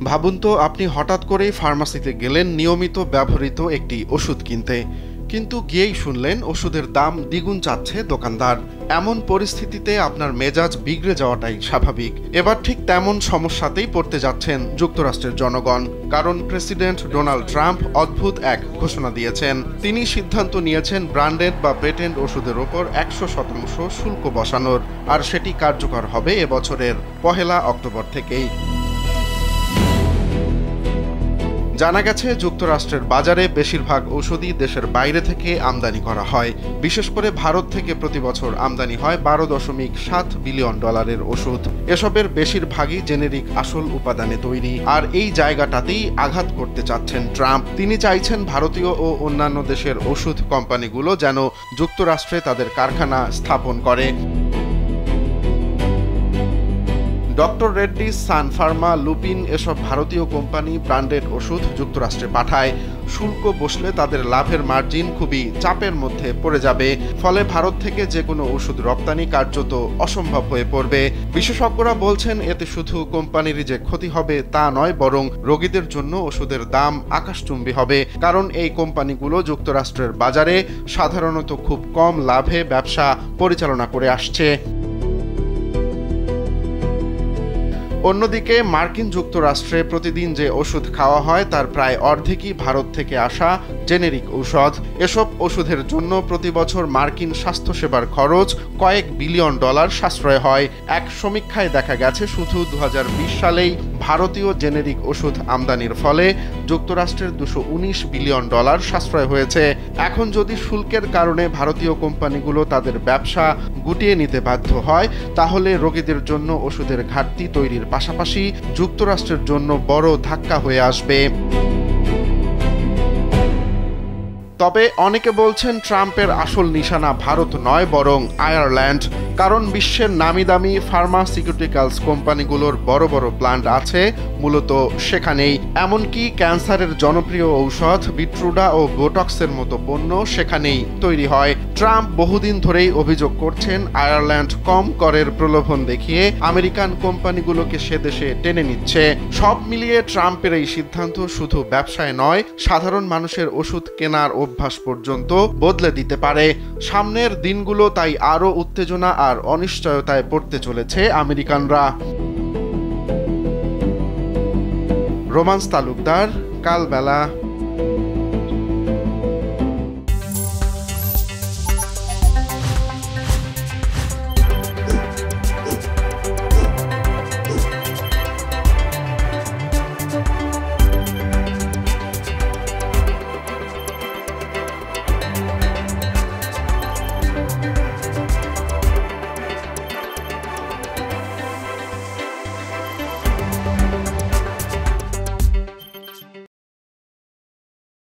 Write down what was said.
ভাবুন তো, আপনি হঠাৎ করেই ফার্মাসিতে গেলেন নিয়মিত ব্যবহৃত একটি ওষুধ কিনতে, কিন্তু গিয়েই শুনলেন ওষুধের দাম দ্বিগুণ চাচ্ছে দোকানদার। এমন পরিস্থিতিতে আপনার মেজাজ বিগড়ে যাওয়াটাই স্বাভাবিক। এবার ঠিক তেমন সমস্যাতেই পড়তে যাচ্ছেন যুক্তরাষ্ট্রের জনগণ, কারণ প্রেসিডেন্ট ডোনাল্ড ট্রাম্প অদ্ভুত এক ঘোষণা দিয়েছেন। তিনি সিদ্ধান্ত নিয়েছেন ব্র্যান্ডেড বা পেটেন্ট ওষুধের ওপর 100% শুল্ক বসানোর, আর সেটি কার্যকর হবে এবছরের 1 অক্টোবর থেকেই। জানা গেছে, যুক্তরাষ্ট্রের বাজারে বেশিরভাগ ওষুধই দেশের বাইরে থেকে আমদানি করা হয়। বিশেষ করে ভারত থেকে প্রতি বছর আমদানি হয় $12.7 বিলিয়ন ওষুধ। এসবের বেশিরভাগই জেনেরিক আসল উপাদানে তৈরি, আর এই জায়গাটাতেই আঘাত করতে চাচ্ছেন ট্রাম্প। তিনি চাইছেন ভারতীয় ও অন্যান্য দেশের ওষুধ কোম্পানিগুলো যেন যুক্তরাষ্ট্রে তাদের কারখানা স্থাপন করে। ডক্টর রেড্ডিস, সান ফার্মা, লুপিন এসব ভারতীয় কোম্পানি ব্র্যান্ডেড ওষুধ যুক্তরাষ্ট্রে পাঠায়। শুল্ক বসলে তাদের লাভের মার্জিন খুবই চাপের মধ্যে পড়ে যাবে, ফলে ভারত থেকে যে কোনো ওষুধ রপ্তানি কার্যত অসম্ভব হয়ে পড়বে। বিশেষজ্ঞরা বলছেন, এতে শুধু কোম্পানিরই যে ক্ষতি হবে তা নয়, বরং রোগীদের জন্য ওষুধের দাম আকাশচুম্বী হবে, কারণ এই কোম্পানিগুলো যুক্তরাষ্ট্রের বাজারে সাধারণত খুব কম লাভে ব্যবসা পরিচালনা করে আসছে। অন্যদিকে মার্কিন যুক্তরাষ্ট্রে প্রতিদিন যে ওষুধ খাওয়া হয় তার প্রায় অর্ধেকই ভারত থেকে আসা জেনেরিক ঔষধ। এসব ওষুধের জন্য প্রতি বছর মার্কিন স্বাস্থ্যসেবার খরচ কয়েক বিলিয়ন ডলার সাশ্রয় হয়। এক সমীক্ষায় দেখা গেছে, শুধু 2020 সালেই ভারতীয় জেনেরিক ওষুধ আমদানির ফলে যুক্তরাষ্ট্রের $219 বিলিয়ন সাশ্রয় হয়েছে। এখন যদি শুল্কের কারণে ভারতীয় কোম্পানিগুলো তাদের ব্যবসা গুটিয়ে নিতে বাধ্য হয়, তাহলে রোগীদের জন্য ওষুধের ঘাটতি তৈরির পাশাপাশি যুক্তরাষ্ট্রের জন্য বড় ধাক্কা হয়ে আসবে। তবে অনেকে বলছেন, ট্রাম্পের আসল নিশানা ভারত নয়, বরং আয়ারল্যান্ড, কারণ বিশ্বের নামি দামি ফার্মাসিউটিক্যালস কোম্পানিগুলোর বড় বড় প্ল্যান্ট আছে মূলত সেখানেই। এমনকি ক্যান্সারের জনপ্রিয় ঔষধ বিট্রুডা ও বোটক্সের মতো পণ্য সেখানেই তৈরি হয়। ট্রাম্প বহুদিন ধরেই অভিযোগ করছেন, আয়ারল্যান্ড কম করের প্রলোভন দেখিয়ে আমেরিকান কোম্পানিগুলোকে সে দেশে টেনে নিচ্ছে। সব মিলিয়ে ট্রাম্পের এই সিদ্ধান্ত শুধু ব্যবসায় নয়, সাধারণ মানুষের ওষুধ কেনার অভ্যাস পর্যন্ত বদলে দিতে পারে। সামনের দিনগুলো তাই আরও উত্তেজনা আর অনিশ্চয়তায় পড়তে চলেছে আমেরিকানরা। রোমান্স তালুকদার, কালবেলা।